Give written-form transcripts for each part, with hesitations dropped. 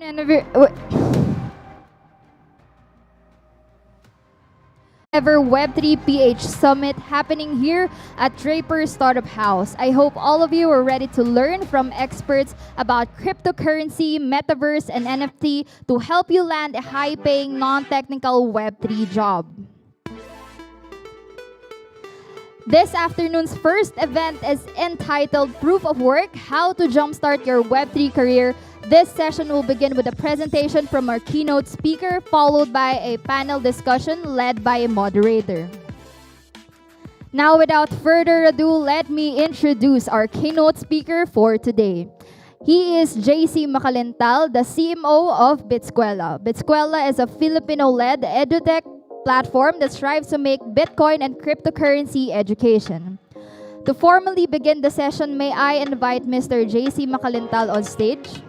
Ever Web3 PH Summit happening here at Draper Startup House. I hope all of you are ready to learn from experts about cryptocurrency, metaverse, and NFT to help you land a high-paying, non-technical Web3 job. This afternoon's first event is entitled Proof of Work, How to Jumpstart Your Web3 Career. This session will begin with a presentation from our keynote speaker, followed by a panel discussion led by a moderator. Now, without further ado, let me introduce our keynote speaker for today. He is JC Macalental, the CMO of Bitsquela. Bitsquela is a Filipino-led edutech platform that strives to make Bitcoin and cryptocurrency education. To formally begin the session, may I invite Mr. JC Macalental on stage?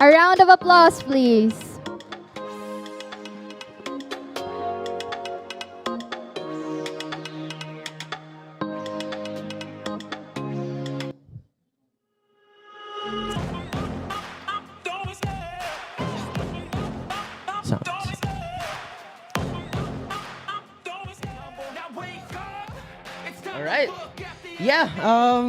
A round of applause, please. All right. Yeah,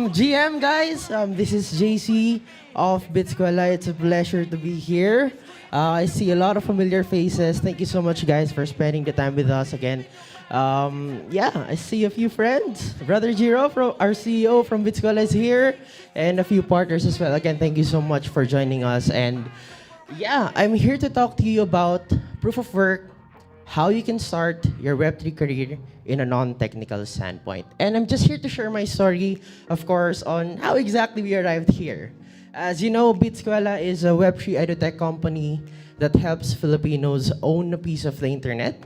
GM guys, this is JC of Bitsquela. It's a pleasure to be here. I see a lot of familiar faces. Thank you so much, guys, for spending the time with us again. Yeah, I see a few friends. Brother Jiro, our CEO from Bitsquela, is here, and a few partners as well. Again, thank you so much for joining us. And yeah, I'm here to talk to you about proof of work, how you can start your Web3 career in a non-technical standpoint. And I'm just here to share my story, of course, on how exactly we arrived here. As you know, Bitsquela is a Web3 edutech company that helps Filipinos own a piece of the internet.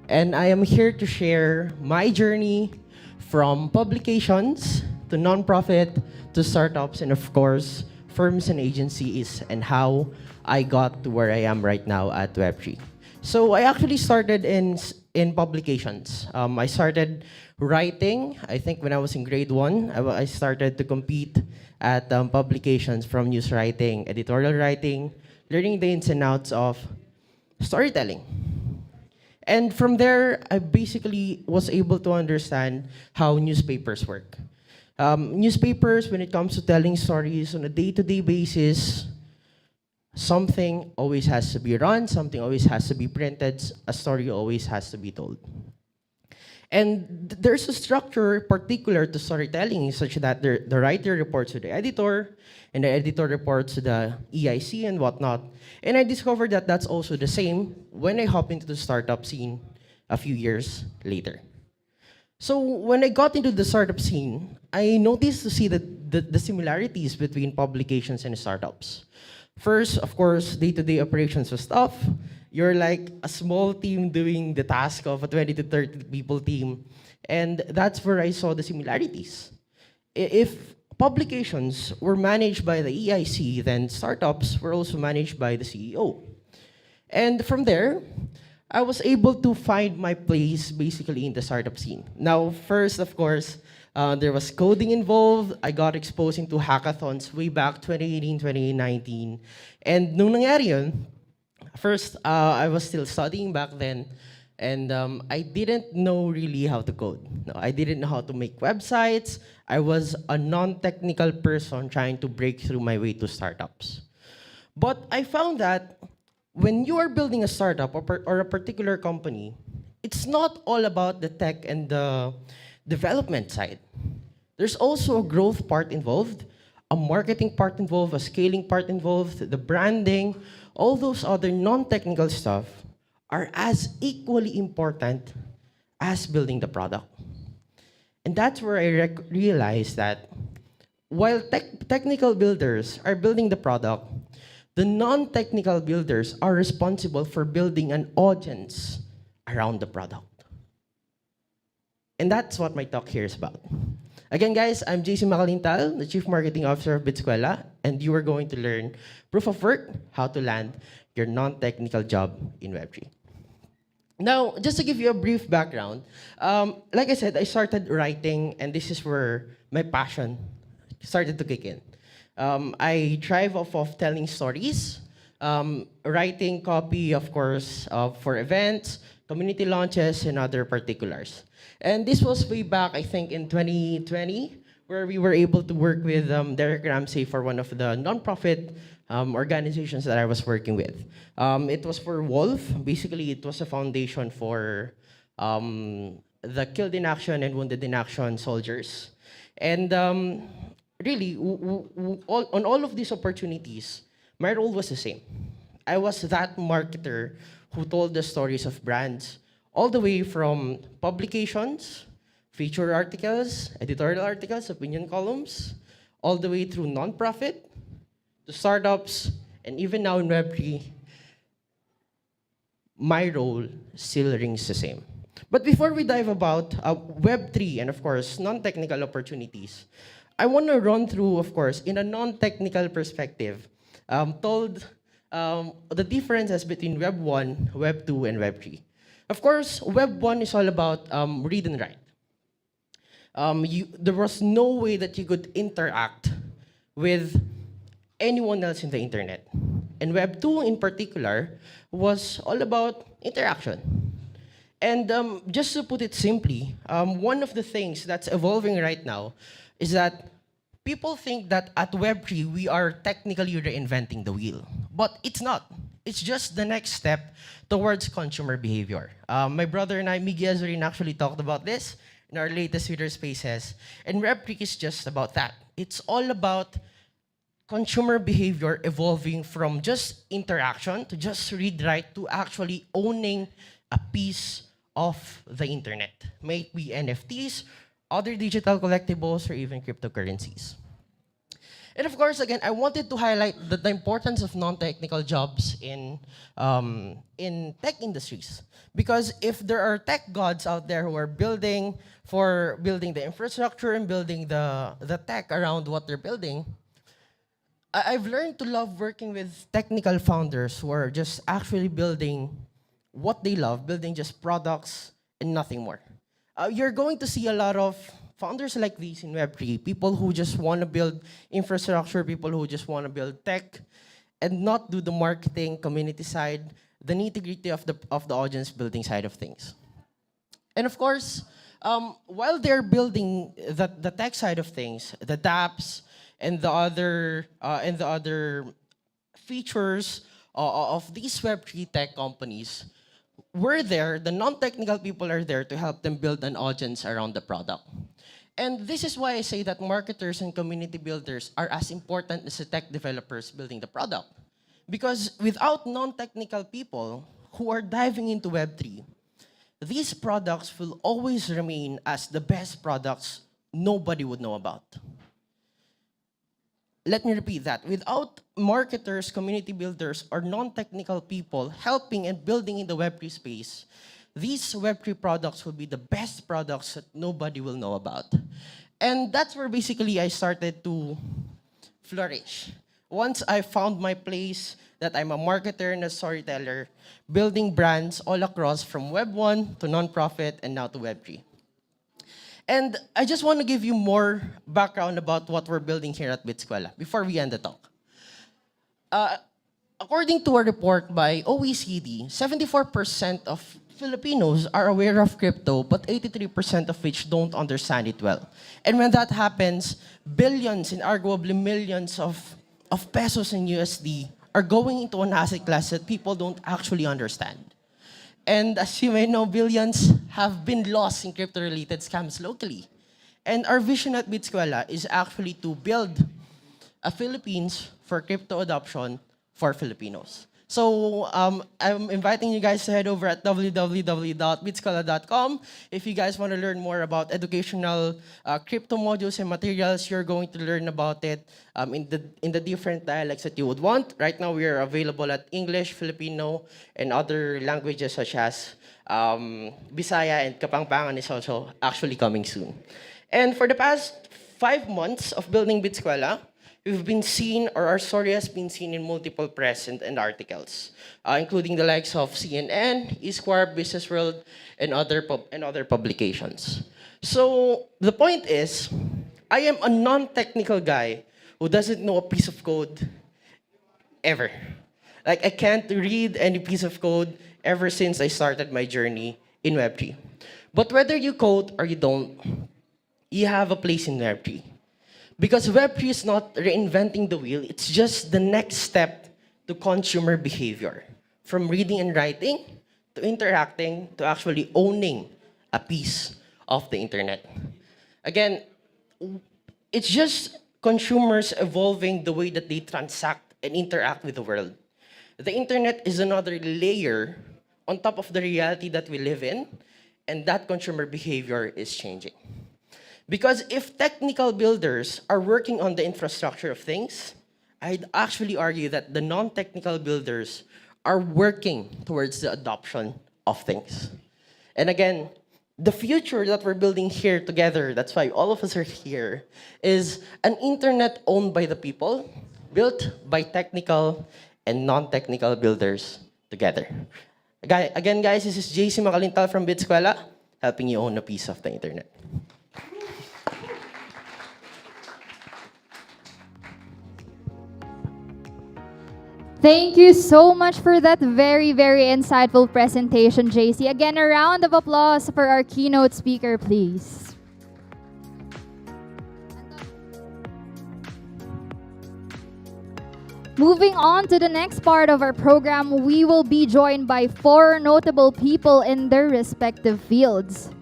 And I am here to share my journey from publications to nonprofit to startups and, of course, firms and agencies, and how I got to where I am right now at Web3. So I actually started in publications. I started writing, I think when I was in grade 1. I started to compete at publications, from news writing, editorial writing, learning the ins and outs of storytelling. And from there, I basically was able to understand how newspapers work. Newspapers, when it comes to telling stories on a day-to-day basis, something always has to be run, something always has to be printed, a story always has to be told. And there's a structure particular to storytelling, such that the writer reports to the editor, and the editor reports to the EIC and whatnot. And I discovered that that's also the same when I hop into the startup scene a few years later. So when I got into the startup scene, I noticed to see the similarities between publications and startups. First, of course, day-to-day operations was tough. You're like a small team doing the task of a 20 to 30 people team. And that's where I saw the similarities. If publications were managed by the EIC, then startups were also managed by the CEO. And from there, I was able to find my place basically in the startup scene. Now, first, of course, there was coding involved. I got exposed into hackathons way back 2018, 2019. And nung nangyari yun, first, I was still studying back then, and I didn't know really how to code. No, I didn't know how to make websites. I was a non-technical person trying to break through my way to startups. But I found that when you are building a startup or a particular company, it's not all about the tech and the development side. There's also a growth part involved, a marketing part involved, a scaling part involved, the branding, all those other non-technical stuff are as equally important as building the product. And that's where I realized that while technical builders are building the product, the non-technical builders are responsible for building an audience around the product. And that's what my talk here is about. Again, guys, I'm JC Macalintal, the Chief Marketing Officer of Bitsquela, and you are going to learn proof of work, how to land your non-technical job in Web3. Now, just to give you a brief background, like I said, I started writing, and this is where my passion started to kick in. I thrive off of telling stories, writing copy, of course, for events, community launches, and other particulars. And this was way back, I think, in 2020, where we were able to work with Derek Ramsey for one of the nonprofit organizations that I was working with. It was for Wolf. Basically, it was a foundation for the killed in action and wounded in action soldiers. And really, on all of these opportunities, my role was the same. I was that marketer who told the stories of brands, all the way from publications, feature articles, editorial articles, opinion columns, all the way through nonprofit, to startups, and even now in Web3, my role still rings the same. But before we dive about Web3 and, of course, non-technical opportunities, I want to run through, of course, in a non-technical perspective, told the differences between Web 1, Web 2, and Web 3. Of course, Web 1 is all about read and write. There was no way that you could interact with anyone else in the internet. And Web 2 in particular was all about interaction. And just to put it simply, one of the things that's evolving right now is that people think that at Web3 we are technically reinventing the wheel. But it's not. It's just the next step towards consumer behavior. My brother and I, Miggy Azurin, actually talked about this in our latest Twitter Spaces. And Web3 is just about that. It's all about consumer behavior evolving from just interaction to just read, write, to actually owning a piece of the internet. May it be NFTs, other digital collectibles, or even cryptocurrencies. And of course, again, I wanted to highlight the importance of non-technical jobs in tech industries. Because if there are tech gods out there who are building the infrastructure and building the tech around what they're building, I've learned to love working with technical founders who are just actually building what they love, building just products and nothing more. You're going to see a lot of founders like these in Web3, people who just want to build infrastructure, people who just want to build tech, and not do the marketing, community side, the nitty-gritty of the audience building side of things. And of course, while they're building the tech side of things, the dApps and the other features of these Web3 tech companies, we're there, the non-technical people are there to help them build an audience around the product. And this is why I say that marketers and community builders are as important as the tech developers building the product. Because without non-technical people who are diving into Web3, these products will always remain as the best products nobody would know about. Let me repeat that. Without marketers, community builders, or non-technical people helping and building in the Web3 space, these Web3 products will be the best products that nobody will know about. And that's where basically I started to flourish. Once I found my place, that I'm a marketer and a storyteller, building brands all across from Web 1 to nonprofit and now to Web3. And I just want to give you more background about what we're building here at Bitskwela before we end the talk. According to a report by OECD, 74% of Filipinos are aware of crypto, but 83% of which don't understand it well. And when that happens, billions and arguably millions of pesos in USD are going into an asset class that people don't actually understand. And as you may know, billions have been lost in crypto-related scams locally. And our vision at Bitskwela is actually to build a Philippines for crypto adoption for Filipinos. So I'm inviting you guys to head over at www.bitskwela.com. If you guys want to learn more about educational crypto modules and materials, you're going to learn about it in the different dialects that you would want. Right now, we are available at English, Filipino, and other languages such as Bisaya, and Kapampangan is also actually coming soon. And for the past 5 months of building Bitskwela, we've been seen, or our story has been seen in multiple press and articles, including the likes of CNN, Esquire, Business World, and other publications. So the point is, I am a non-technical guy who doesn't know a piece of code ever. Like, I can't read any piece of code ever since I started my journey in Web3. But whether you code or you don't, you have a place in Web3. Because Web3 is not reinventing the wheel, it's just the next step to consumer behavior. From reading and writing, to interacting, to actually owning a piece of the internet. Again, it's just consumers evolving the way that they transact and interact with the world. The internet is another layer on top of the reality that we live in, and that consumer behavior is changing. Because if technical builders are working on the infrastructure of things, I'd actually argue that the non-technical builders are working towards the adoption of things. And again, the future that we're building here together, that's why all of us are here, is an internet owned by the people, built by technical and non-technical builders together. Again, guys, this is JC Makalintal from Bitskwela, helping you own a piece of the internet. Thank you so much for that very, very insightful presentation, JC. Again, a round of applause for our keynote speaker, please. Moving on to the next part of our program, we will be joined by 4 notable people in their respective fields.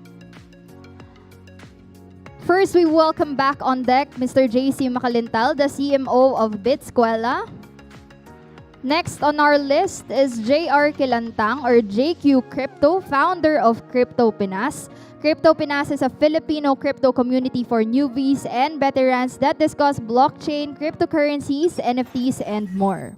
First, we welcome back on deck Mr. JC Makalintal, the CMO of Bitskwela. Next on our list is JR Kilantang, or JQ Crypto, founder of Crypto Pinas. Crypto Pinas is a Filipino crypto community for newbies and veterans that discuss blockchain, cryptocurrencies, NFTs, and more.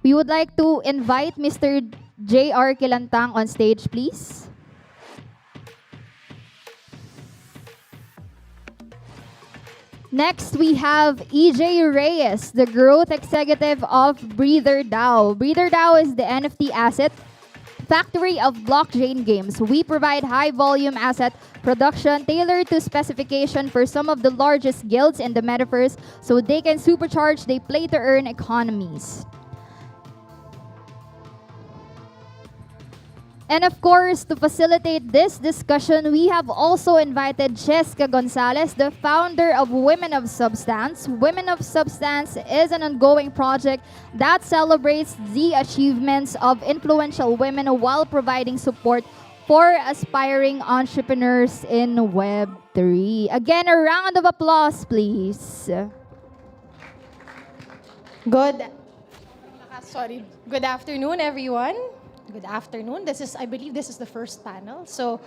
We would like to invite Mr. JR Kilantang on stage, please. Next, we have EJ Reyes, the growth executive of Breather DAO. Breather DAO is the NFT asset factory of blockchain games. We provide high-volume asset production tailored to specification for some of the largest guilds in the metaverse so they can supercharge their play-to-earn economies. And of course, to facilitate this discussion, we have also invited Cheska Gonzalez, the founder of Women of Substance. Women of Substance is an ongoing project that celebrates the achievements of influential women while providing support for aspiring entrepreneurs in Web3. Again, a round of applause, please. Good afternoon, everyone. Good afternoon. I believe this is the first panel. So,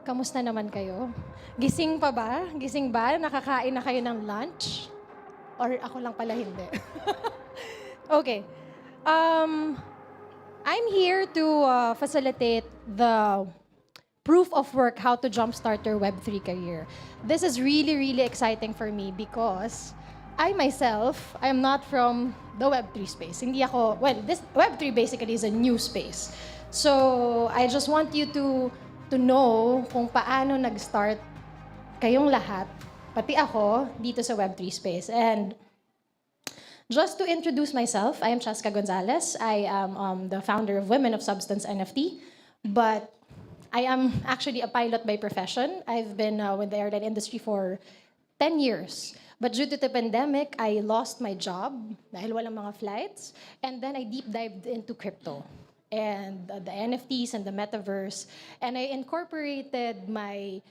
kamusta naman kayo? Gising pa ba? Gising ba? Nakakain na kayo ng lunch? Or ako lang pala hindi? Okay. I'm here to facilitate the proof of work, how to jumpstart your Web3 career. This is really, really exciting for me because I myself, I am not from the Web3 space. Hindi ako, this Web3 basically is a new space. So, I just want you to know kung paano nag-start kayong lahat, pati ako, dito sa Web3 space. And just to introduce myself, I am Cheska Gonzalez. I am the founder of Women of Substance NFT, but I am actually a pilot by profession. I've been with the airline industry for 10 years. But due to the pandemic, I lost my job dahil walang mga flights. And then I deep dived into crypto and the NFTs and the METAVERSE. And I incorporated my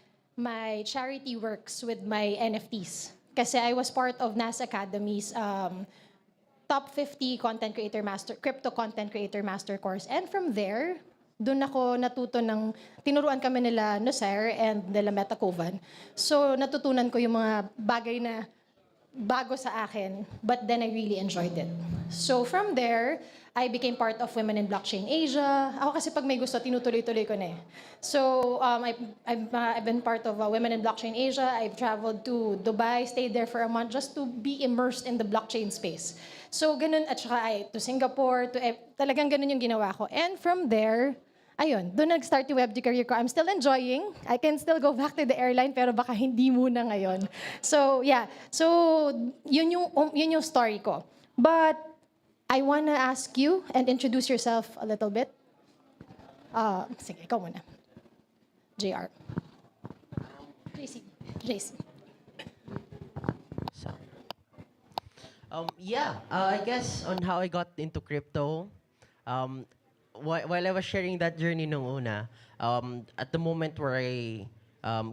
charity works with my NFTs. Kasi I was part of NAS Academy's top 50 crypto content creator master course. And from there, doon ako natuto tinuruan kami nila Nocer and nila Metacovan. So natutunan ko yung mga bagay na bago sa akin, but then I really enjoyed it. So from there, I became part of Women in Blockchain Asia. Ako kasi pag may gusto, tinutuloy-tuloy ko na eh. So I've been part of Women in Blockchain Asia. I've traveled to Dubai, stayed there for a month just to be immersed in the blockchain space. So ganun, at saka to Singapore, talagang ganun yung ginawa ko. And from there, ayun, doon nag-start yung Web3 career ko. I'm still enjoying. I can still go back to the airline, pero baka hindi muna ngayon. So, yeah. So, yun yung story ko. But, I wanna ask you and introduce yourself a little bit. Sige, ikaw muna. JR. JC. So, I guess on how I got into crypto, while I was sharing that journey nung una, at the moment where I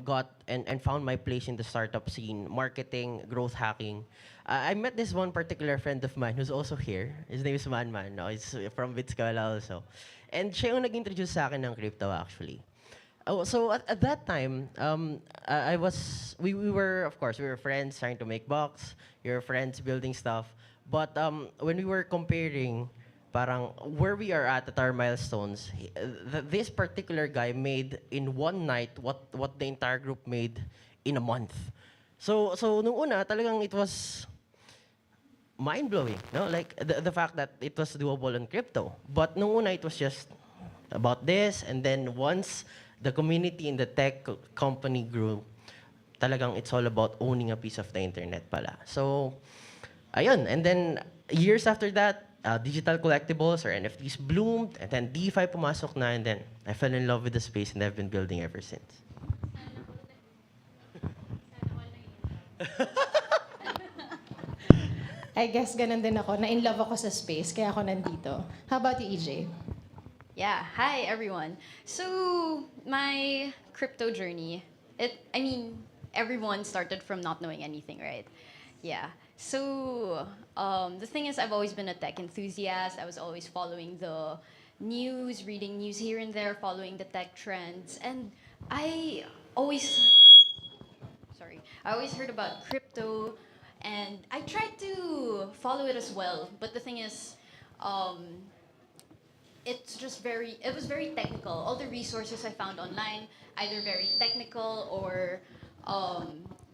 got and found my place in the startup scene, marketing, growth hacking, I met this one particular friend of mine who's also here. His name is Man. No? He's from Bitskola also. And siya yung nag-introduce sa akin ng crypto actually. Oh, so at that time, we were, of course, we were friends trying to make bucks. We were friends building stuff. But when we were comparing, parang where we are at our milestones, this particular guy made in one night what the entire group made in a month. So nung una, talagang it was mind-blowing, no? Like the fact that it was doable on crypto. But nung una, it was just about this, and then once the community in the tech company grew, talagang it's all about owning a piece of the internet pala. So, ayun. And then, years after that, digital collectibles or NFTs bloomed, and then DeFi pumasok na, and then I fell in love with the space, and I've been building ever since. I guess ganun din ako. Na-in love ako sa space, kaya ako nandito. How about you, EJ? Yeah, hi everyone. So my crypto journey, everyone started from not knowing anything, right? Yeah. So the thing is, I've always been a tech enthusiast. I was always following the news, reading news here and there, following the tech trends, and I always heard about crypto, and I tried to follow it as well. But the thing is, it was very technical. All the resources I found online, either very technical or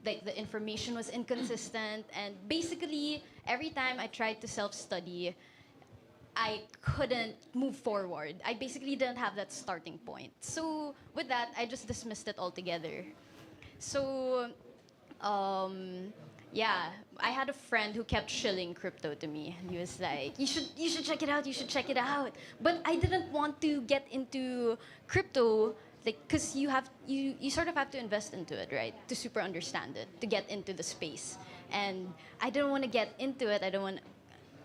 like the information was inconsistent. And basically, every time I tried to self-study, I couldn't move forward. I basically didn't have that starting point. So with that, I just dismissed it altogether. So, yeah, I had a friend who kept shilling crypto to me. He was like, you should check it out, you should check it out. But I didn't want to get into crypto, like, because you sort of have to invest into it, right? To super understand it, to get into the space. And I didn't want to get into it.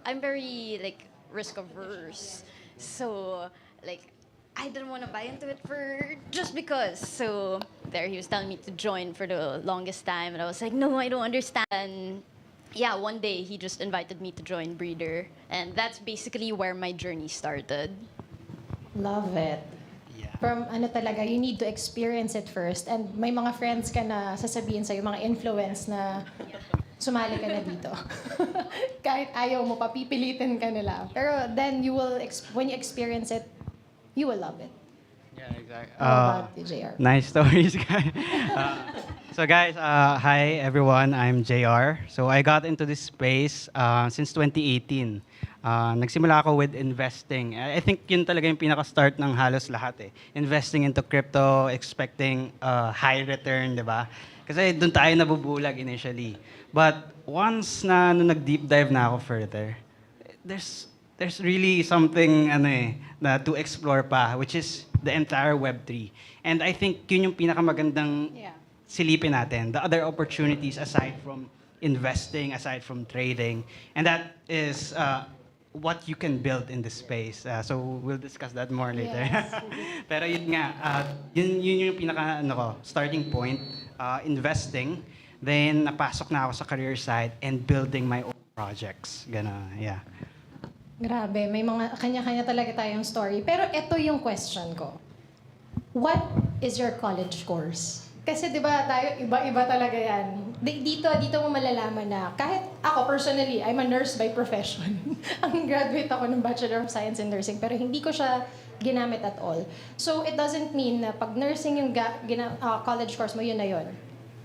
I'm very, like, risk averse. So, like, I didn't want to buy into it just because. So there, he was telling me to join for the longest time, and I was like, no, I don't understand. And yeah, one day he just invited me to join Breeder, and that's basically where my journey started. Love it. Yeah. From talaga, you need to experience it first. And may mga friends ka na sasabihin sa'yo, mga influence na sumali ka na dito. Kahit ayaw mo, papipilitin ka nila. Pero then when you experience it, you will love it. Yeah, exactly. How about you, JR? Nice stories, guys. So guys, hi everyone. I'm JR. So I got into this space since 2018. Nagsimula ako with investing. I think yun talaga yung pinaka-start ng halos lahat eh. Investing into crypto, expecting high return, di ba? Kasi doon tayo nabubulag initially. But once na nag-deep dive na ako further, there's really something na to explore pa, which is the entire Web3. And I think yun yung pinakamagandang silipin natin, the other opportunities aside from investing, aside from trading. And that is what you can build in this space. So we'll discuss that more later. Yes. Pero yun nga, yun yung pinaka starting point, investing. Then napasok na ako sa career side and building my own projects. Gana, yeah. Grabe, may mga kanya-kanya talaga tayong story. Pero ito yung question ko. What is your college course? Kasi 'di ba tayo iba-iba talaga 'yan. Dito mo malalaman na kahit ako personally, I'm a nurse by profession. Ang graduate ako ng Bachelor of Science in Nursing pero hindi ko siya ginamit at all. So it doesn't mean na pag nursing yung college course mo, yun na yun.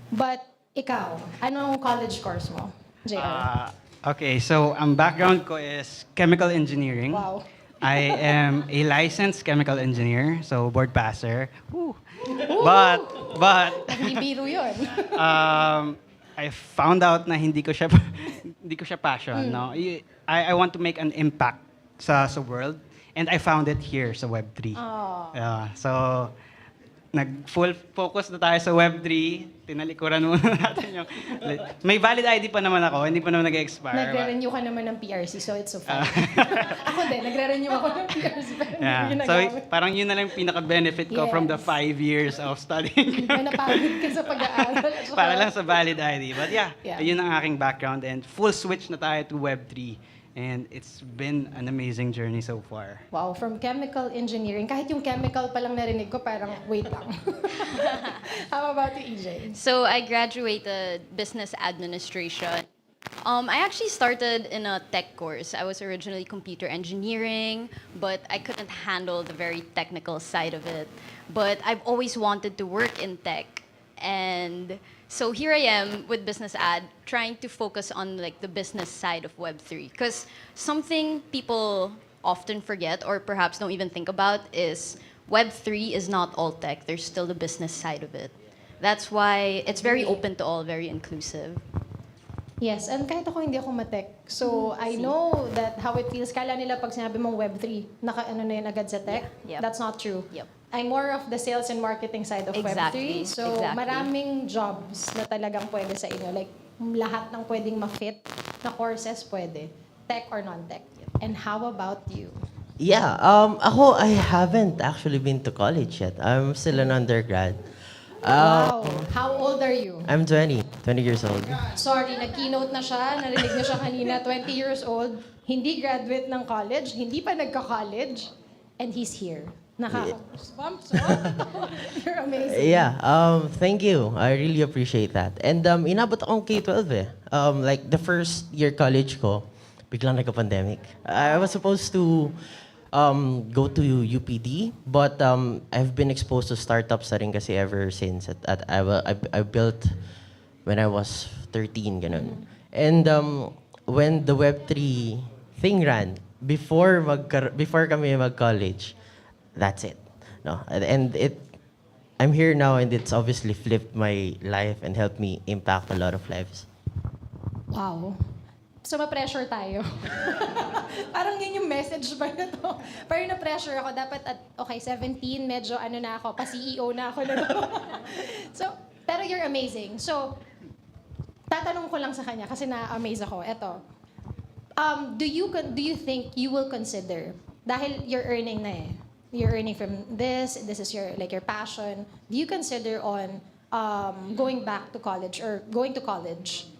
But ikaw, anong college course mo, JR? Okay, so ang background ko is chemical engineering. Wow. I am a licensed chemical engineer, so board passer. Woo. But Hindi biro yun. I found out na hindi ko siya hindi ko siya passion, no. I want to make an impact sa world, and I found it here sa Web3. Oh. Yeah, so nag-full focus na tayo sa Web3. Tinalikuran muna natin yung... May valid ID pa naman ako, hindi pa naman nag-expire. Nagre-renew ka naman ng PRC, so it's so fine. Ako din, nagre-renew ako ng PRC. Pero Yeah. hindi ko So, ginagamit. parang yun na lang yung pinaka-benefit ko from the Yes. 5 years of studying. May napagod ka sa pag-aaral. at saka- Para lang sa valid ID. But yeah, Yeah. yun ang aking background, and full switch na tayo to Web3. And it's been an amazing journey so far. Wow, from chemical engineering, kahit yung chemical pa lang narinig ko, parang wait lang. How about you, EJ? So I graduated business administration. I actually started in a tech course. I was originally computer engineering, but I couldn't handle the very technical side of it. But I've always wanted to work in tech. And so here I am with business ad, trying to focus on like the business side of Web3. Because something people often forget or perhaps don't even think about is Web3 is not all tech. There's still the business side of it. That's why it's very open to all, very inclusive. Yes, and kahit ako hindi ako matek. So, I know that how it feels. Kala nila pag sinabi mong Web3, naka-ano na yun agad sa tech. Yeah, yep. That's not true. Yep. I'm more of the sales and marketing side of Exactly, Web3. So, exactly. maraming jobs na talagang pwede sa inyo. Like, lahat ng pwedeng ma-fit na courses pwede. Tech or non-tech. And how about you? Yeah, ako, I haven't actually been to college yet. I'm still an undergrad. Wow. How old are you? I'm 20 years old. Sorry, nag-keynote na siya. Narinig niyo siya kanina, 20 years old. Hindi graduate ng college. Hindi pa nagka-college. And he's here. Nakaka-goosebumps. You're amazing. Yeah, thank you. I really appreciate that. And inabot akong K-12 eh. Like the first year college ko, biglang nagka-pandemic. I was supposed to go to UPD, but I've been exposed to startups na rin kasi ever since. I built when I was 13, ganun. And when the Web3 thing ran, before kami mag-college, that's it. No, and I'm here now, and it's obviously flipped my life and helped me impact a lot of lives. Wow. So, ma-pressure tayo. Parang yun yung message ba na to? Parang na-pressure ako. Dapat at, 17, medyo ano na ako, pa-CEO na ako. So, pero you're amazing. So, tatanong ko lang sa kanya kasi na-amaze ako. Eto. Do you think you will consider, dahil you're earning na eh, you're earning from this is your passion, do you consider on going back to college or going to college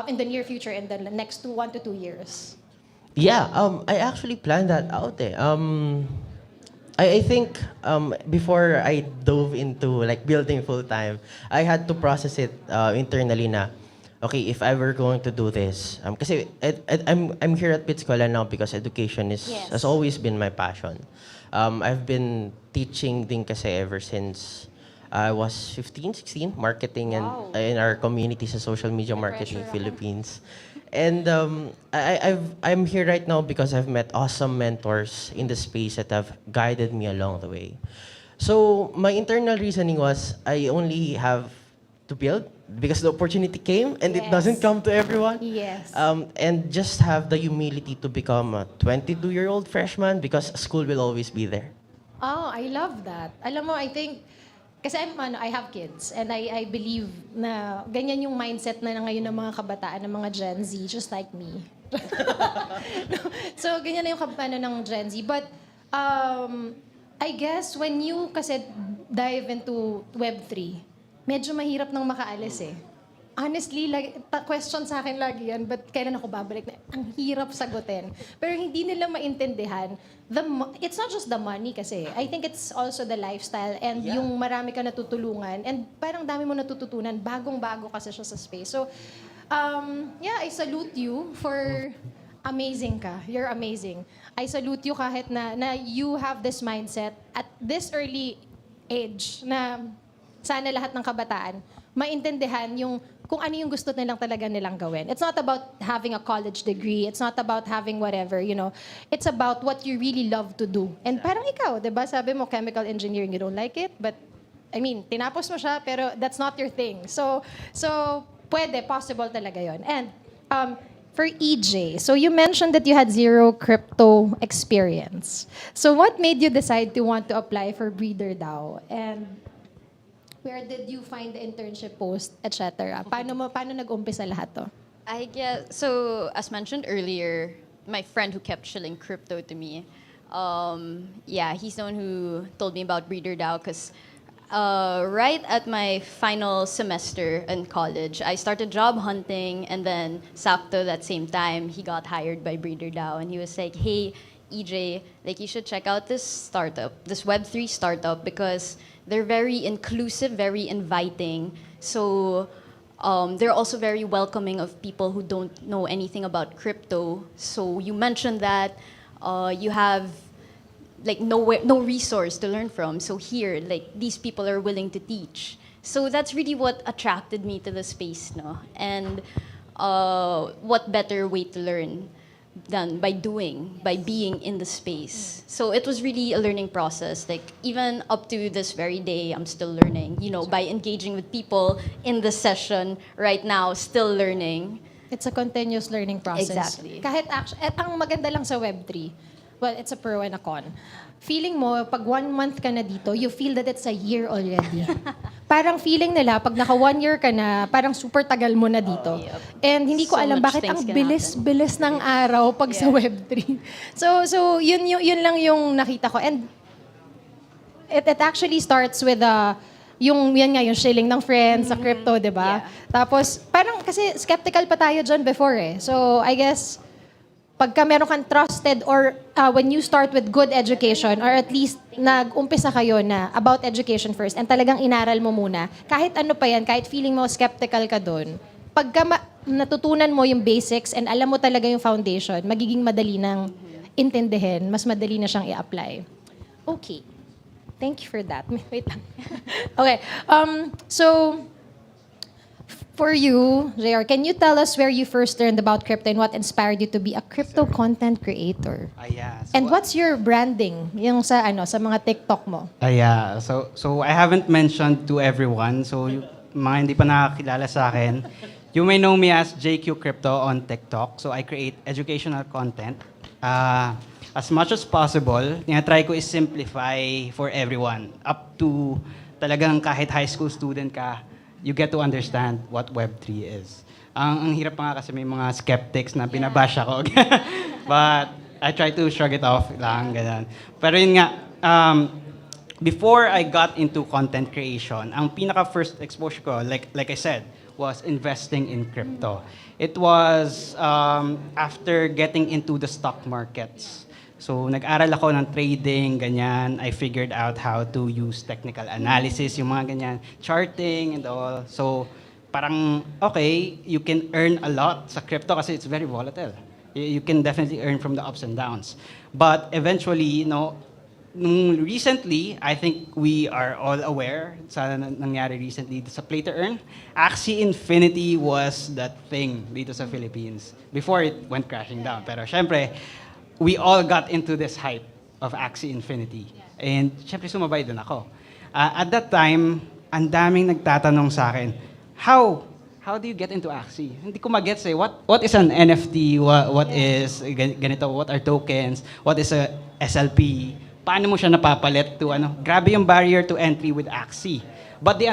in the near future, in the next 1 to 2 years? Yeah, I actually planned that out eh. I think before I dove into like building full time, I had to process it internally na, okay, if I were going to do this, kasi I'm here at Bitscola now because education has always been my passion. I've been teaching din kasi ever since I was 15, 16, marketing and in our community sa Social Media Marketing Philippines. And I'm here right now because I've met awesome mentors in the space that have guided me along the way. So my internal reasoning was I only have to build because the opportunity came and it doesn't come to everyone. Yes. And just have the humility to become a 22-year-old freshman because school will always be there. Oh, I love that. Alam mo, I think, kasi I have kids and I believe na ganyan yung mindset na ngayon ng mga kabataan, ng mga Gen Z, just like me. So, ganyan na yung ng Gen Z. But, I guess, when you kasi dive into Web3, medyo mahirap nang makaalis eh. Honestly, question sa akin lagi yan, but kailan ako babalik na, ang hirap sagutin. Pero hindi nila maintindihan, it's not just the money kasi. I think it's also the lifestyle and yung marami ka natutulungan and parang dami mo natututunan, bagong-bago kasi siya sa space. So, I salute you for amazing ka. You're amazing. I salute you kahit na you have this mindset at this early age na sana lahat ng kabataan maintindihan yung kung ano yung gusto nilang talaga nilang gawin. It's not about having a college degree. It's not about having whatever, you know. It's about what you really love to do. And parang ikaw, di ba? Sabi mo, chemical engineering, you don't like it, but I mean, tinapos mo siya, pero that's not your thing. So pwede, possible talaga yon. And for EJ, so you mentioned that you had zero crypto experience. So what made you decide to want to apply for Breeder DAO? And where did you find the internship post, etc.? Paano nag-umpisa lahat to? I guess, so as mentioned earlier, my friend who kept shilling crypto to me, yeah, he's the one who told me about Breeder DAO because right at my final semester in college, I started job hunting, and then sakto that same time, he got hired by Breeder DAO, and he was like, "Hey, EJ, like you should check out this startup, this Web3 startup, because they're very inclusive, very inviting. So they're also very welcoming of people who don't know anything about crypto. So you mentioned that you have like no resource to learn from. So here, like these people are willing to teach. So that's really what attracted me to the space, no? And what better way to learn than by being in the space. So it was really a learning process. Like even up to this very day, I'm still learning. You know, by engaging with people in the session right now, still learning. It's a continuous learning process. Exactly. Kahit at ang maganda lang sa Web3, well, it's a pro and a con. Feeling mo, pag 1 month ka na dito, you feel that it's a year already. Parang feeling nila, pag naka 1 year ka na, parang super tagal mo na dito. Yep. And hindi ko So alam much bakit ang things can bilis-bilis ng araw pag sa Web3. So yun lang yung nakita ko. And it actually starts with yung shilling ng friends sa crypto, di ba? Yeah. Tapos, parang kasi skeptical pa tayo dyan before eh. So, I guess, pagka meron kang trusted or when you start with good education or at least nag-umpisa kayo na about education first and talagang inaral mo muna, kahit ano pa yan, kahit feeling mo skeptical ka doon, pagka natutunan mo yung basics and alam mo talaga yung foundation, magiging madali nang intindihin, mas madali na siyang i-apply. Okay. Thank you for that. Wait lang. Okay. So, for you, JR, can you tell us where you first learned about crypto and what inspired you to be a crypto content creator? Yeah. And what's your branding yung sa mga TikTok mo? Yeah. So I haven't mentioned to everyone. So mga hindi pa nakakilala sa akin, you may know me as JQ Crypto on TikTok. So I create educational content. As much as possible, try ko is simplify for everyone. Up to talagang kahit high school student ka, you get to understand what Web3 is. Ang hirap pa nga kasi may mga skeptics na binabash ako. But I try to shrug it off lang, ganyan. Pero yun nga, before I got into content creation, ang pinaka-first exposure ko, like I said, was investing in crypto. It was after getting into the stock markets. So, nag-aral ako ng trading, ganyan. I figured out how to use technical analysis, yung mga ganyan, charting and all. So, parang, okay, you can earn a lot sa crypto kasi it's very volatile. You can definitely earn from the ups and downs. But eventually, recently, I think we are all aware sa nangyari recently sa Play to Earn. Axie Infinity was that thing dito sa Philippines before it went crashing down. Pero syempre, we all got into this hype of Axie Infinity. And syempre sumabay din ako. At that time, ang daming nagtatanong sa akin, how do you get into Axie? Hindi ko magets eh. What is an NFT? What is ganito? What are tokens? What is a SLP? Paano mo siya napapalit to ano? Grabe yung barrier to entry with Axie. But they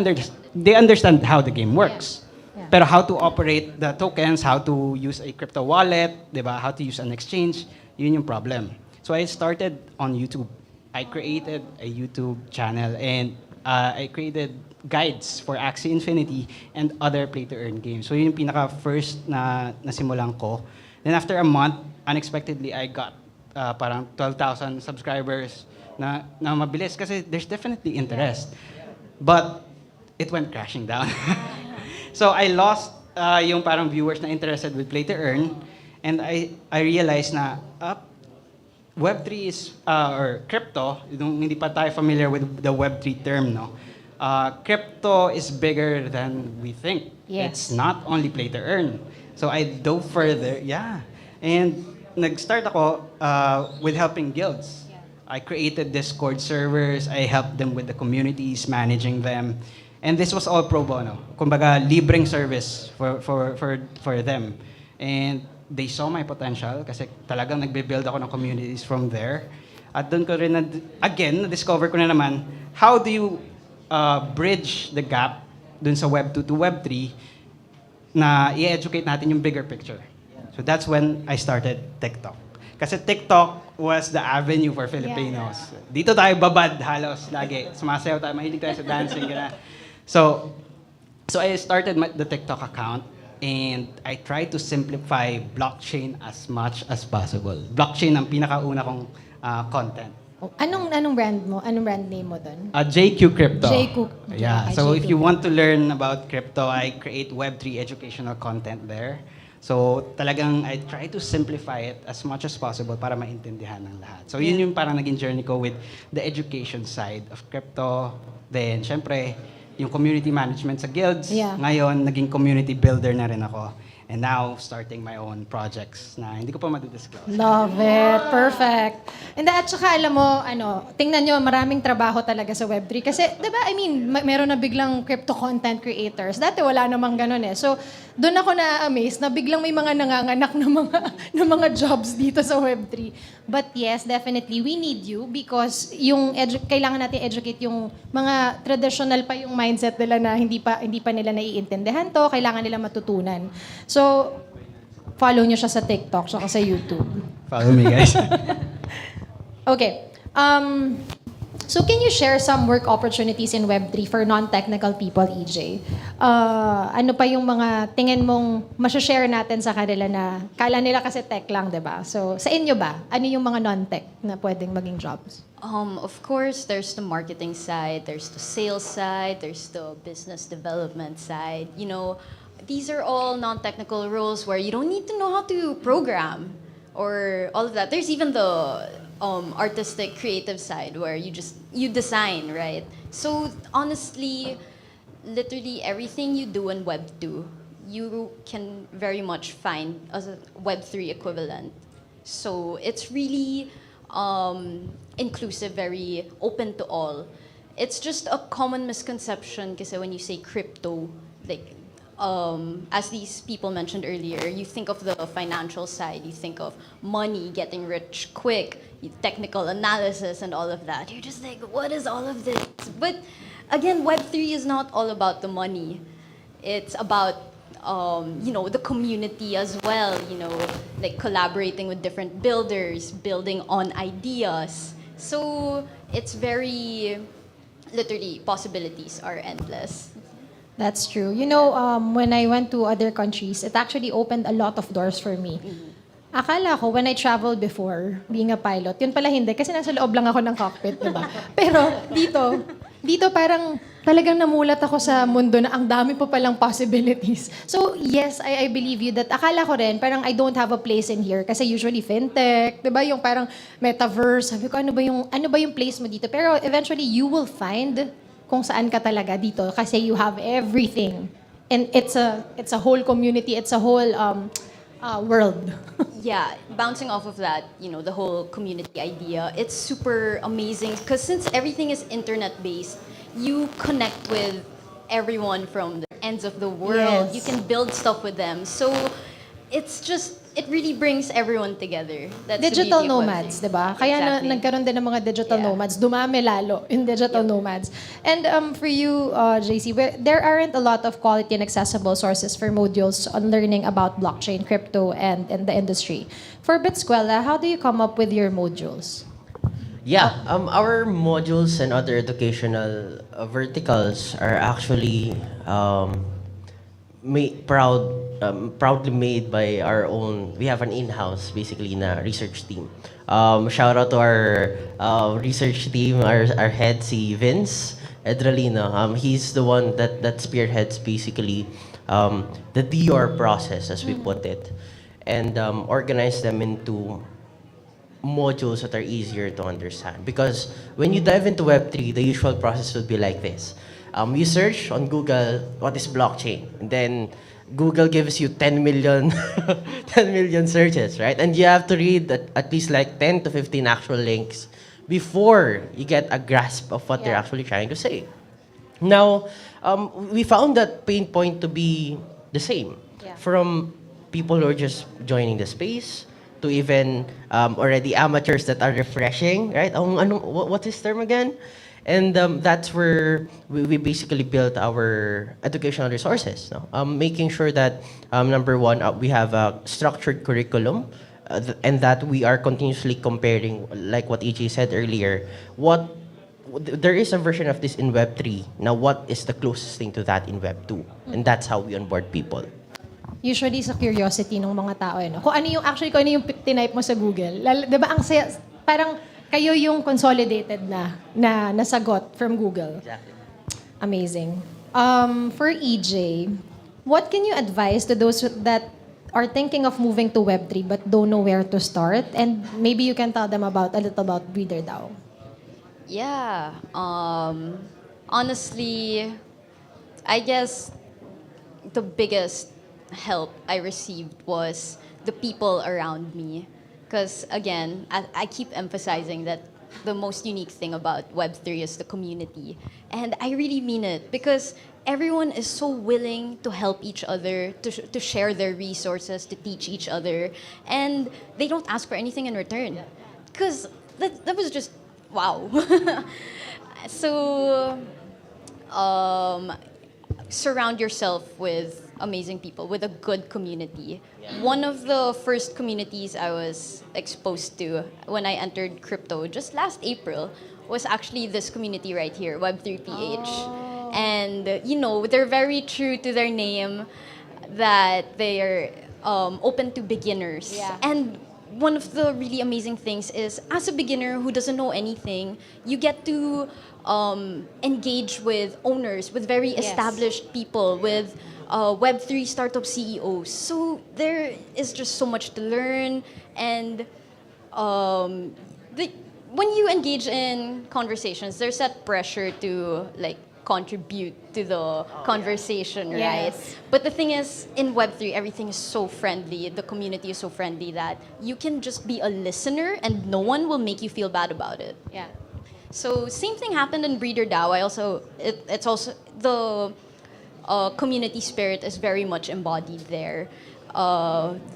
understand how the game works. Yeah. Pero how to operate the tokens, how to use a crypto wallet, diba? How to use an exchange, yun yung problem. So I started on YouTube. I created a YouTube channel and I created guides for Axie Infinity and other play-to-earn games. So yun yung pinaka-first na nasimulan ko. Then after a month, unexpectedly, I got parang 12,000 subscribers na mabilis kasi there's definitely interest. But it went crashing down. So I lost yung parang viewers na interested with play-to-earn and I realized na Web3 is, or crypto, hindi pa tayo familiar with the Web3 term, no? crypto is bigger than we think. Yes. It's not only play to earn. So I dove further, yeah. And nag-start ako with helping guilds. I created Discord servers, I helped them with the communities, managing them. And this was all pro bono. Kumbaga, libreng service for them. And they saw my potential kasi talagang nagbe-build ako ng communities from there. At doon ko rin, na-discover ko na naman, how do you bridge the gap dun sa Web 2 to Web 3 na i-educate natin yung bigger picture. So that's when I started TikTok. Kasi TikTok was the avenue for Filipinos. Dito tayo babad halos lagi. Sumasayaw tayo, mahilig tayo sa dancing. Gana. So I started the TikTok account and I tried to simplify blockchain as much as possible. Blockchain ang pinakauna kong content. Anong brand mo? Anong brand name mo doon? JQ Crypto. JQ. Yeah. Okay, So JQ if you want to learn about crypto, I create Web3 educational content there. So talagang I try to simplify it as much as possible para maintindihan ng lahat. So yun yung parang naging journey ko with the education side of crypto. Then syempre, yung community management sa guilds. Yeah. Ngayon, naging community builder na rin ako. And now, starting my own projects na hindi ko pa madidisclose. Love it. Perfect. And at saka alam mo, tingnan nyo, maraming trabaho talaga sa Web3. Kasi, di ba, meron na biglang crypto content creators. Dati wala namang ganun eh. So, doon ako na-amaze na biglang may mga nanganganak na mga jobs dito sa Web3. But yes, definitely, we need you because kailangan natin educate yung mga traditional pa yung mindset nila na hindi pa nila naiintindihan to, kailangan nila matutunan. So, follow nyo siya sa TikTok, saka sa YouTube. Follow me, guys. Okay. So can you share some work opportunities in Web3 for non-technical people, EJ? Ano pa yung mga tingin mong masashare natin sa kanila na kala nila kasi tech lang, di ba? So sa inyo ba? Ano yung mga non-tech na pwedeng maging jobs? Of course, there's the marketing side, there's the sales side, there's the business development side. You know, these are all non-technical roles where you don't need to know how to program or all of that. There's even the artistic, creative side where you design, right? So honestly, literally everything you do in Web 2, you can very much find as a Web 3 equivalent. So it's really inclusive, very open to all. It's just a common misconception kasi when you say crypto, like as these people mentioned earlier, you think of the financial side, you think of money, getting rich quick, technical analysis and all of that. You're just like, what is all of this? But again, Web3 is not all about the money. It's about the community as well, like collaborating with different builders, building on ideas. So it's literally, possibilities are endless. That's true. When I went to other countries, it actually opened a lot of doors for me. Akala ko, when I traveled before, being a pilot, yun pala hindi, kasi nasa loob lang ako ng cockpit, diba? Pero dito parang talagang namulat ako sa mundo na ang dami pa palang possibilities. So, yes, I believe you that akala ko rin, parang I don't have a place in here. Kasi usually fintech, diba? Yung parang metaverse, sabi ko, ano ba yung place mo dito? Pero eventually, you will find kung saan ka talaga dito kasi you have everything. And it's a whole community, it's a whole world. Yeah, bouncing off of that, the whole community idea, it's super amazing because since everything is internet-based, you connect with everyone from the ends of the world. Yes. You can build stuff with them. So it really brings everyone together. That's Digital the beauty of nomads, Web3. di ba? Kaya Exactly. nagkaroon din ng mga digital Yeah. nomads. Dumami lalo in digital nomads. And for you, JC, there aren't a lot of quality and accessible sources for modules on learning about blockchain, crypto, and the industry. For Bitskwela, how do you come up with your modules? Yeah, our modules and other educational verticals are actually proudly made by our own. We have an in-house, basically, na research team. Shout out to our research team, our head, si Vince Edralino. He's the one that spearheads basically the DR process, as we put it, and organize them into modules that are easier to understand. Because when you dive into Web3, the usual process would be like this. You search on Google, what is blockchain? And then Google gives you 10 million, 10 million searches, right? And you have to read at least like 10 to 15 actual links before you get a grasp of what they're actually trying to say. Now, we found that pain point to be the same from people who are just joining the space to even already amateurs that are refreshing, right? What's this term again? And that's where we basically built our educational resources, no? Making sure that, number one, we have a structured curriculum, and that we are continuously comparing, like what EJ said earlier, there is a version of this in Web3. Now, what is the closest thing to that in Web2? And that's how we onboard people. Usually sa curiosity ng mga tao, kung ano yung tinype mo sa Google, di ba ang saya, parang kayo yung consolidated na nasagot from Google. Exactly. Amazing. For EJ, what can you advise to those that are thinking of moving to Web3 but don't know where to start? And maybe you can tell them a little about BreederDAO. Yeah. Honestly, I guess the biggest help I received was the people around me. Because again, I keep emphasizing that the most unique thing about Web3 is the community. And I really mean it because everyone is so willing to help each other, to share their resources, to teach each other. And they don't ask for anything in return. Because that was just, wow. So, surround yourself with amazing people, with a good community. One of the first communities I was exposed to when I entered crypto just last April was actually this community right here, Web3PH. And, they're very true to their name that they're open to beginners. Yeah. And one of the really amazing things is, as a beginner who doesn't know anything, you get to engage with owners, with very established people, with Web3 startup CEOs. So there is just so much to learn. And when you engage in conversations, there's that pressure to contribute to the conversation, right? Yes. But the thing is, in Web3, everything is so friendly. The community is so friendly that you can just be a listener and no one will make you feel bad about it. Yeah. So same thing happened in BreederDAO. It's also the community spirit is very much embodied there.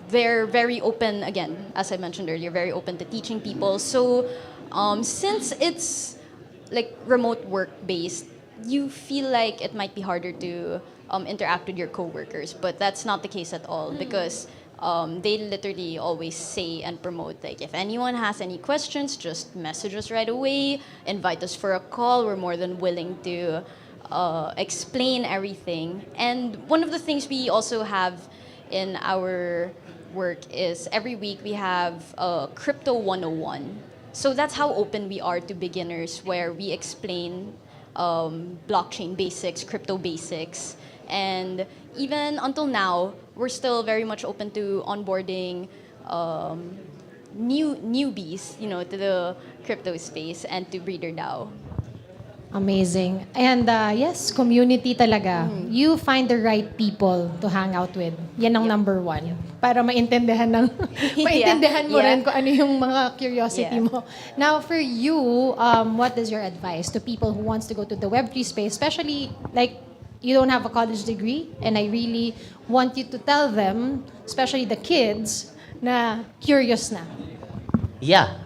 They're very open, again, as I mentioned earlier, very open to teaching people. So since it's remote work based, you feel like it might be harder to interact with your coworkers, but that's not the case at all because they literally always say and promote if anyone has any questions, just message us right away, invite us for a call. We're more than willing to explain everything. And one of the things we also have in our work is every week we have Crypto 101. So that's how open we are to beginners, where we explain blockchain basics, crypto basics. And even until now, we're still very much open to onboarding newbies, to the crypto space and to BreederDAO. Amazing. And yes, community talaga. You find the right people to hang out with. Yan ang number one. Para maintindihan maintindihan mo rin kung ano yung mga curiosity mo. Now, for you, what is your advice to people who wants to go to the Web3 space, especially you don't have a college degree, and I really want you to tell them, especially the kids, na curious na. Yeah,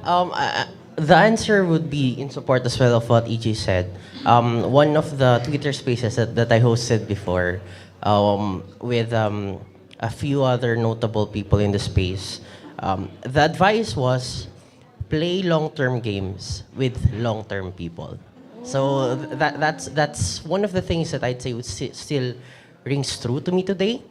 the answer would be in support as well of what EJ said. One of the Twitter spaces that I hosted before with a few other notable people in the space, the advice was play long-term games with long-term people. So that's one of the things that I'd say would still rings true to me today.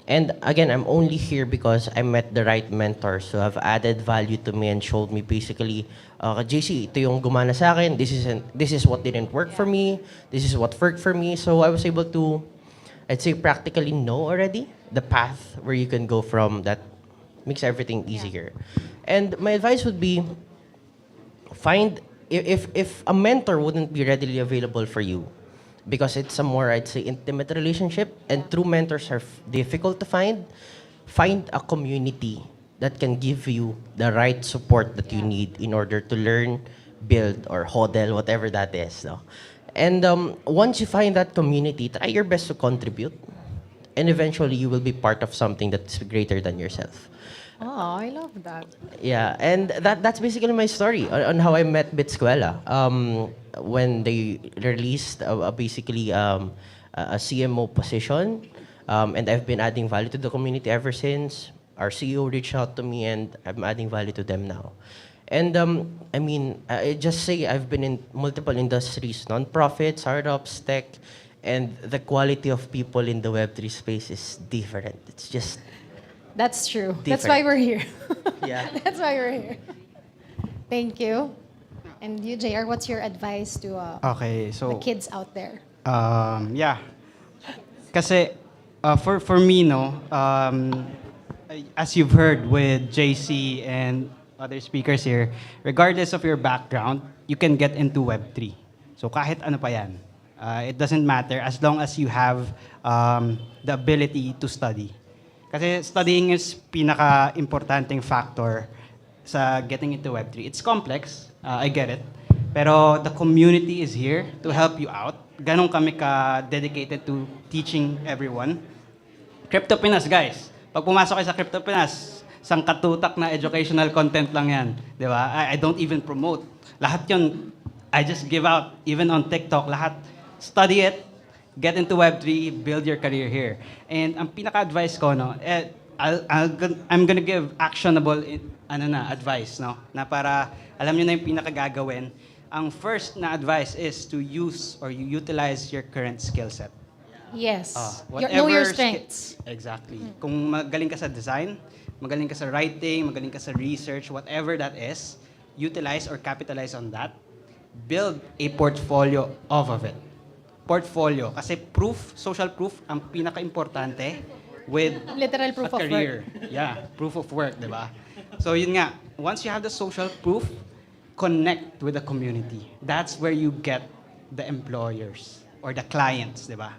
And again, I'm only here because I met the right mentors who have added value to me and showed me basically, JC, ito yung gumana sa akin, this is what didn't work for me, this is what worked for me. So I was able to, I'd say, practically know already the path where you can go from that makes everything easier. And my advice would be, find, if a mentor wouldn't be readily available for you, because it's a more, I'd say, intimate relationship, and true mentors are difficult to find. Find a community that can give you the right support that you need in order to learn, build, or hodl, whatever that is. No? And once you find that community, try your best to contribute, and eventually you will be part of something that's greater than yourself. Oh, I love that. Yeah, and that's basically my story on how I met Bitsquela. When they released basically a CMO position, and I've been adding value to the community ever since. Our CEO reached out to me, and I'm adding value to them now. And I mean, I just say I've been in multiple industries, nonprofit, startups, tech, and the quality of people in the Web3 space is different. It's just That's true. That's Different. why we're here. Yeah. That's why we're here. Thank you. And you, JR, what's your advice to Okay, the so kids out there? yeah. Kasi for me, no, as you've heard with JC and other speakers here, regardless of your background, you can get into Web3. So kahit ano pa yan, it doesn't matter as long as you have the ability to study. Kasi studying is pinaka-importanting factor sa getting into Web3. It's complex, I get it. Pero the community is here to help you out. Ganon kami ka-dedicated to teaching everyone. Crypto Pinas, guys. Pag pumasok kayo sa Crypto Pinas, sangkatutak na educational content lang yan. Di ba? I don't even promote. Lahat yun, I just give out. Even on TikTok, lahat. Study it, get into Web3, build your career here. And ang pinaka-advice ko, no, I'm gonna give actionable advice, no? Na para alam niyo na yung pinaka-gagawin. Ang first na advice is to use or you utilize your current skill set. Yes. Whatever Know your ski- strengths. Exactly. Kung magaling ka sa design, magaling ka sa writing, magaling ka sa research, whatever that is, utilize or capitalize on that. Build a portfolio off of it. Portfolio. Kasi proof, social proof, ang pinaka-importante with Literal proof a of career. Yeah, proof of work, di ba? So yun nga, once you have the social proof, connect with the community. That's where you get the employers or the clients, di ba?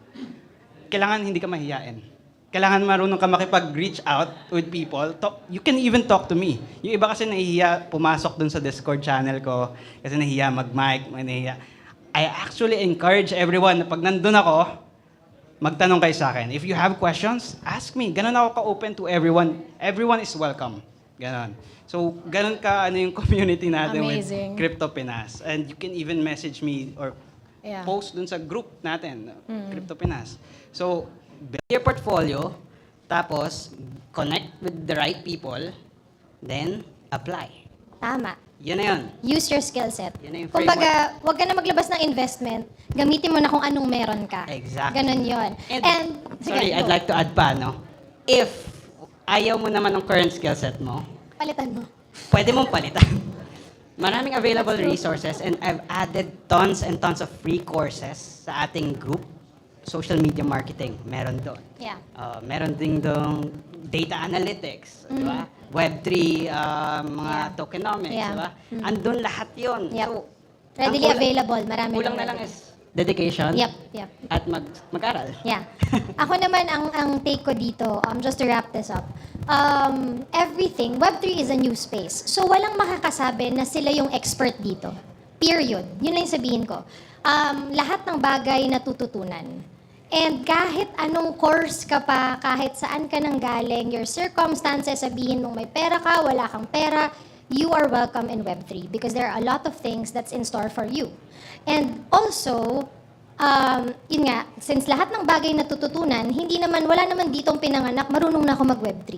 Kailangan hindi ka mahiyain. Kailangan marunong ka makipag-reach out with people. You can even talk to me. Yung iba kasi nahihiya pumasok dun sa Discord channel ko kasi nahihiya mag-mic, nahihiya. I actually encourage everyone na pag nandun ako, magtanong kayo sa akin. If you have questions, ask me. Ganon ako ka-open to everyone. Everyone is welcome. Ganon. So, ganon ka yung community natin Amazing. with Crypto Pinas. And you can even message me or Yeah. post dun sa group natin, Crypto Pinas. So, build your portfolio, tapos connect with the right people, then apply. Tama. Yun na yun. Use your skill set. Yun na yung Kumbaga, huwag ka na maglabas ng investment. Gamitin mo na kung anong meron ka. Exactly. Ganon yun. And, sorry, I'd like to add pa, no? If ayaw mo naman ng current skill set mo, Palitan mo. pwede mong palitan. Maraming available resources and I've added tons and tons of free courses sa ating group. Social media marketing, meron doon. Yeah. Meron ding doon data analytics, di ba? Web3, mga tokenomics, Yeah. di ba? Andun lahat yun. Yep. So, Readily ang kulang- available. Marami Kulang na lang is dedication Yep. at mag-aral. Yeah. Ako naman, ang take ko dito, just to wrap this up, everything, Web3 is a new space. So, walang makakasabi na sila yung expert dito. Period. Yun lang yung sabihin ko. Lahat ng bagay natututunan. And kahit anong course ka pa, kahit saan ka nang galing, your circumstances, sabihin mong may pera ka, wala kang pera, you are welcome in Web3 because there are a lot of things that's in store for you. And also, yun nga, since lahat ng bagay natututunan, wala naman ditong pinanganak, marunong na ako mag-Web3.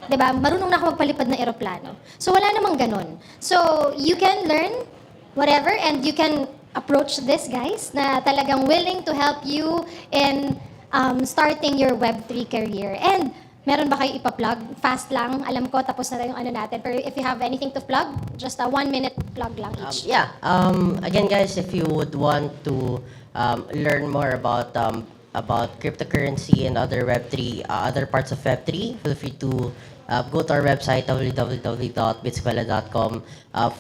Diba? Marunong na ako magpalipad ng eroplano. So, wala namang ganun. So, you can learn whatever and you can approach this guys na talagang willing to help you in starting your Web3 career. And meron ba kayo ipa-plug? Fast lang, alam ko, tapos na yung natin. Pero if you have anything to plug, just a 1-minute plug lang each. Again, guys, if you would want to learn more about cryptocurrency and other Web3, other parts of Web3, feel free to go to our website, www.bitsquela.com,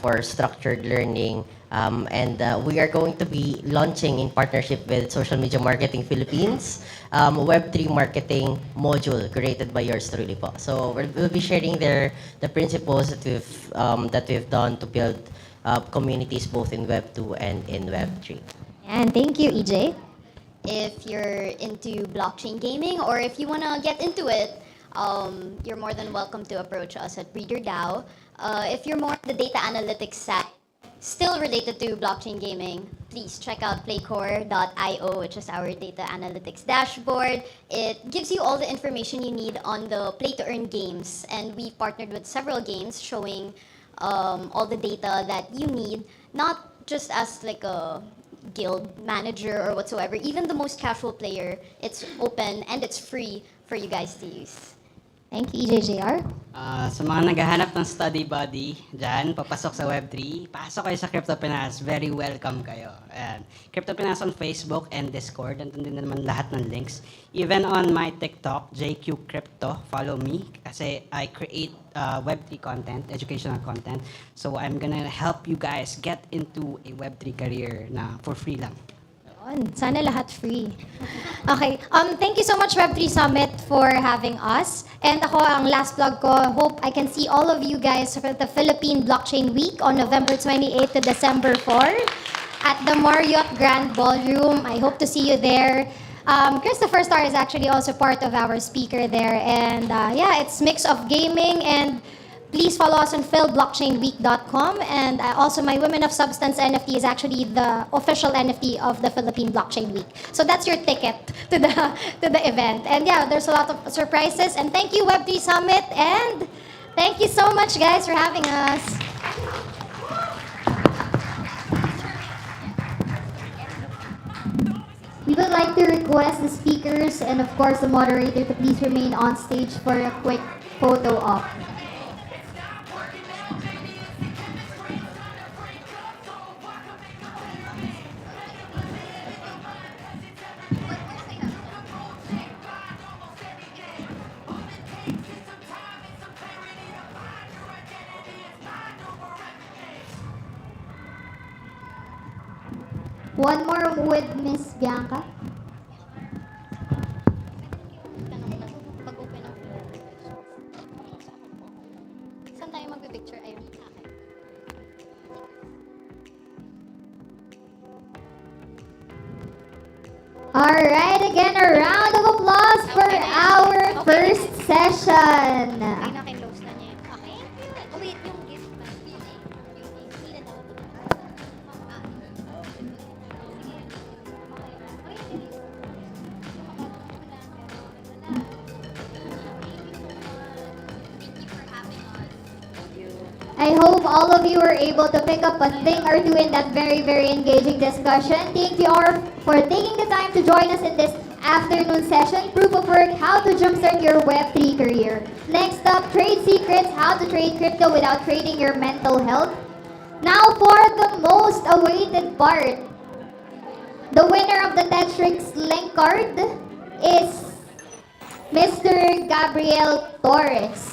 for structured learning We are going to be launching in partnership with Social Media Marketing Philippines, Web3 marketing module created by yours truly po. So we'll be sharing the principles that we've done to build communities both in Web2 and in Web3. And thank you, EJ. If you're into blockchain gaming or if you want to get into it, you're more than welcome to approach us at Breeder DAO. If you're more on the data analytics side, still related to blockchain gaming, please check out playcore.io, which is our data analytics dashboard. It gives you all the information you need on the play-to-earn games, and we partnered with several games showing all the data that you need, not just as like a guild manager or whatsoever. Even the most casual player, it's open and it's free for you guys to use. Thank you, EJJR. Sa mga naghahanap ng study buddy dyan, papasok sa Web3, pasok kayo sa Crypto Pinas. Very welcome kayo. Ayan. Crypto Pinas on Facebook and Discord. Nandun din naman lahat ng links. Even on my TikTok, JQ Crypto, follow me. Kasi I create Web3 content, educational content. So I'm gonna help you guys get into a Web3 career na for free lang. Sana lahat free. Okay. Thank you so much, Web3 Summit, for having us. And ako, ang last plug ko, hope I can see all of you guys for the Philippine Blockchain Week on November 28 to December 4 at the Marriott Grand Ballroom. I hope to see you there. Christopher Starr is actually also part of our speaker there. And yeah, it's mix of gaming and please follow us on philblockchainweek.com, and also my Women of Substance NFT is actually the official NFT of the Philippine Blockchain Week. So that's your ticket to the event. And yeah, there's a lot of surprises. And thank you, Web3 Summit, and thank you so much, guys, for having us. We would like to request the speakers and of course the moderator to please remain on stage for a quick photo op. One more with Miss Bianca. Pag-open ng saan tayo magpipicture? Ayun. Alright, again, a round of applause for our first session. Okay na, close na niya. Okay. Oh, wait, yung gift ba? I hope all of you were able to pick up a thing or two in that very, very engaging discussion. Thank you all for taking the time to join us in this afternoon session. Proof of work, how to jumpstart your Web3 career. Next up, trade secrets, how to trade crypto without trading your mental health. Now for the most awaited part. The winner of the Tetrix link card is Mr. Gabriel Torres.